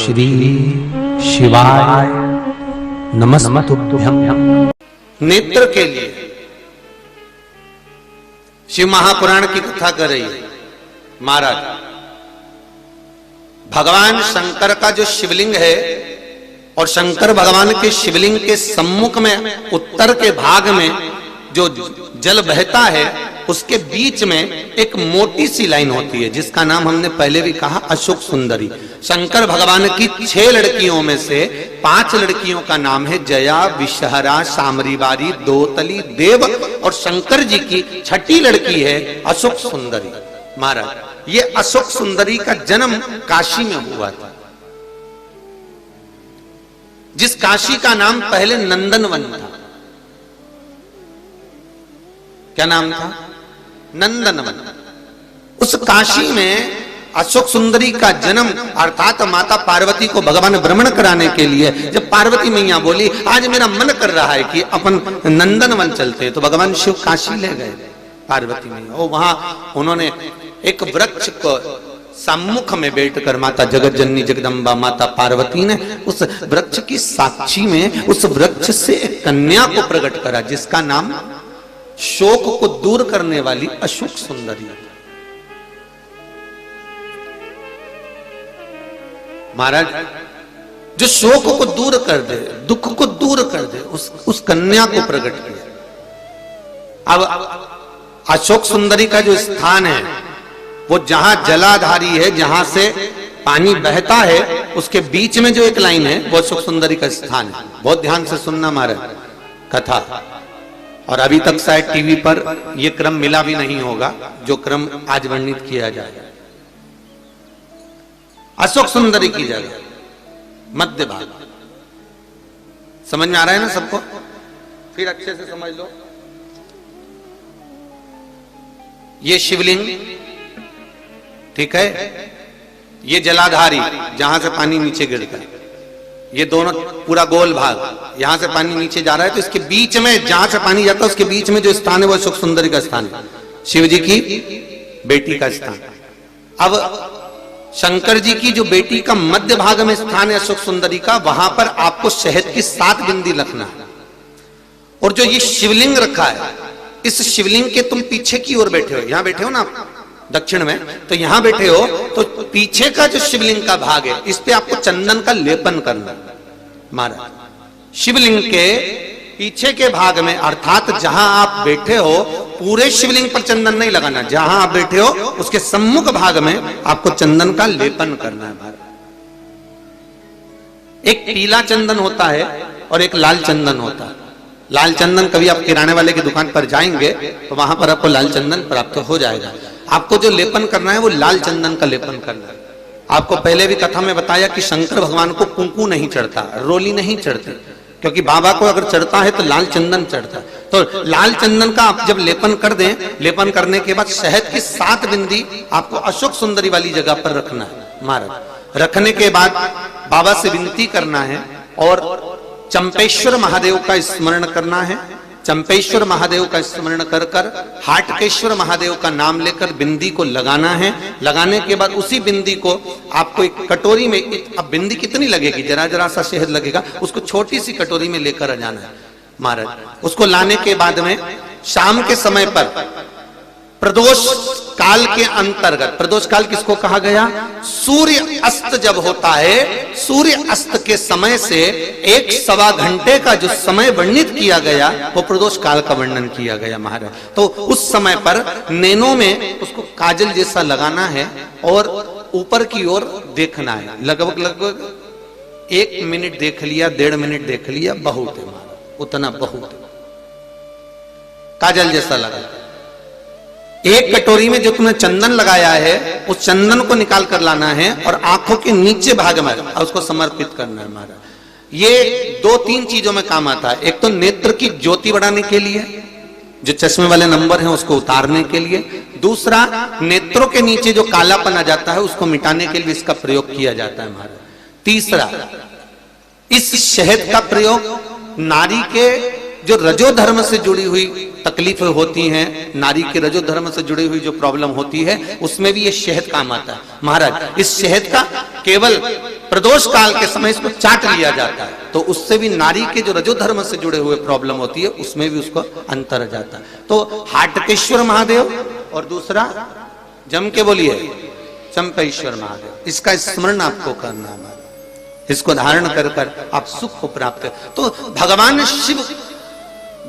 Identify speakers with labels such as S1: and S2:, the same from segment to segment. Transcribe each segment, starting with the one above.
S1: श्री शिवाय नमस्तुभ्यं।
S2: नेत्र के लिए शिव महापुराण की कथा कर रही है महाराज। भगवान शंकर का जो शिवलिंग है और शंकर भगवान के शिवलिंग के सम्मुख में उत्तर के भाग में जो जल बहता है उसके बीच में एक मोटी सी लाइन होती है जिसका नाम हमने पहले भी कहा अशोक सुंदरी। शंकर भगवान की 6 लड़कियों में से 5 लड़कियों का नाम है जया, विषहरा, सामरीवारी, दोतली, देव और शंकर जी की 6ठी लड़की है अशोक सुंदरी। महाराज ये अशोक सुंदरी का जन्म काशी में हुआ था, जिस काशी का नाम पहले नंदनवन था। क्या नाम था? नंदनवन। उस काशी में अशोक सुंदरी का जन्म अर्थात माता पार्वती को भगवान भ्रमण कराने के लिए जब पार्वती मैया बोली आज मेरा मन कर रहा है कि अपन नंदनवन चलते, तो भगवान शिव काशी ले गए पार्वती मैया। और वहां उन्होंने एक वृक्ष को सम्मुख में बैठकर माता जगत जननी जगदम्बा माता पार्वती ने उस वृक्ष की साक्षी में उस वृक्ष से एक कन्या को प्रकट करा जिसका नाम शोक को दूर करने वाली अशोक सुंदरी। महाराज जो शोक को दूर कर दे, दुख को दूर कर दे, उस कन्या को प्रकट किया। अब अशोक सुंदरी का जो स्थान है वो जहां जलाधारी है, जहां से पानी बहता है, उसके बीच में जो एक लाइन है वो अशोक सुंदरी का स्थान है। बहुत ध्यान से सुनना महाराज कथा। और अभी तक शायद टीवी पर यह क्रम मिला भी नहीं होगा जो क्रम आज वर्णित किया जाएगा। अशोक सुंदरी की जगह मध्य भाग। समझ में आ रहा है ना सबको? फिर अच्छे से समझ लो। ये शिवलिंग ठीक है, ये जलाधारी जहां से पानी नीचे गिरता है, ये दोनों पूरा गोल भाग, यहां से पानी नीचे जा रहा है, तो इसके बीच में जहां से पानी जाता है उसके बीच में जो स्थान है वो अशोक सुंदरी का स्थान है, शिव जी की बेटी का स्थान। अब शंकर जी की जो बेटी का मध्य भाग में स्थान है अशोक सुंदरी का, वहां पर आपको शहद की 7 बिंदी रखना है। और जो ये शिवलिंग रखा है, इस शिवलिंग के तुम पीछे की ओर बैठे हो, यहां बैठे हो ना दक्षिण में, तो यहां बैठे हो, तो पीछे का जो शिवलिंग का भाग है इस पे आपको चंदन का लेपन करना। महाराज शिवलिंग के पीछे के भाग में अर्थात जहां आप बैठे हो पूरे शिवलिंग पर चंदन नहीं लगाना, जहां आप बैठे हो उसके सम्मुख भाग में आपको चंदन का लेपन करना है। महाराज एक पीला चंदन होता है और एक लाल चंदन होता है। लाल चंदन कभी आप किराने वाले की दुकान पर जाएंगे तो वहां पर आपको लाल चंदन प्राप्त हो जाएगा। आपको जो लेपन करना है वो लाल चंदन का लेपन करना है। आपको पहले भी कथा में बताया कि शंकर भगवान को कुंकू नहीं चढ़ता, रोली नहीं चढ़ती, क्योंकि बाबा को अगर चढ़ता है तो लाल चंदन चढ़ता है। तो लाल चंदन का आप जब लेपन कर दें, लेपन करने के बाद शहद की 7 बिंदी आपको अशोक सुंदरी वाली जगह पर रखना है। महाराज रखने के बाद बाबा से विनती करना है और चंपेश्वर महादेव का स्मरण करना है। चंपेश्वर महादेव का स्मरण कर कर हाटकेश्वर महादेव का नाम लेकर बिंदी को लगाना है। लगाने के बाद उसी बिंदी को आपको एक कटोरी में, अब बिंदी कितनी लगेगी, जरा जरा सा शहद लगेगा, उसको छोटी सी कटोरी में लेकर आ जाना है। महाराज उसको लाने के बाद में शाम के समय पर प्रदोष काल के अंतर्गत, प्रदोष काल किसको कहा गया? सूर्य अस्त जब होता है, सूर्य अस्त के समय से 1-1.25 घंटे का जो समय वर्णित किया गया वो प्रदोष काल का वर्णन किया गया। महाराज तो उस समय पर नैनों में उसको काजल जैसा लगाना है और ऊपर की ओर देखना है। लगभग 1 मिनट देख लिया, 1.5 मिनट देख लिया, बहुत है महाराज, उतना बहुत है। काजल जैसा लगा। एक कटोरी में जो तुमने चंदन लगाया है उस चंदन को निकाल कर लाना है और आंखों के नीचे भाग में उसको समर्पित करना है। महाराज ये 2-3 चीजों में काम आता है। एक तो नेत्र की ज्योति बढ़ाने के लिए, जो चश्मे वाले नंबर हैं उसको उतारने के लिए। दूसरा नेत्रों के नीचे जो कालापन आ जाता है उसको मिटाने के लिए इसका प्रयोग किया जाता है। महाराज तीसरा, इस शहद का प्रयोग नारी के जो रजो धर्म से जुड़ी हुई तकलीफें होती हैं, नारी के रजो धर्म से जुड़ी हुई जो प्रॉब्लम होती है उसमें भी ये शहद काम आता है। महाराज इस शहद का केवल प्रदोष काल के समय इसको चाट लिया जाता है, तो उससे भी नारी के जो रजो धर्म से जुड़े हुए प्रॉब्लम होती है उसमें भी उसको अंतर जाता है। तो हाटकेश्वर महादेव और दूसरा जम के बोलिए चंपेश्वर महादेव, इसका स्मरण आपको करना है। इसको धारण कर कर आप सुख को प्राप्त कर। तो भगवान शिव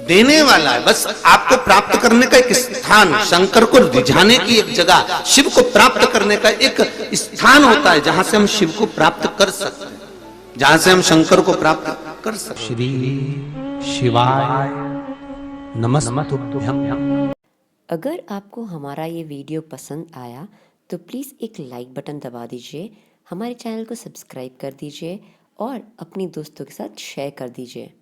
S2: देने वाला है, बस आपको प्राप्त करने का एक स्थान, शंकर को रिझाने की एक जगह, शिव को प्राप्त करने का एक स्थान होता है जहां से हम शिव को प्राप्त कर सकते हैं, जहां से हम शंकर को प्राप्त कर सकते हैं।
S1: श्री शिवाय नमस्तुभ्यं।
S3: अगर आपको हमारा ये वीडियो पसंद आया तो प्लीज़ एक लाइक बटन दबा दीजिए, हमारे चैनल को सब्सक्राइब कर दीजिए और अपने दोस्तों के साथ शेयर कर दीजिए।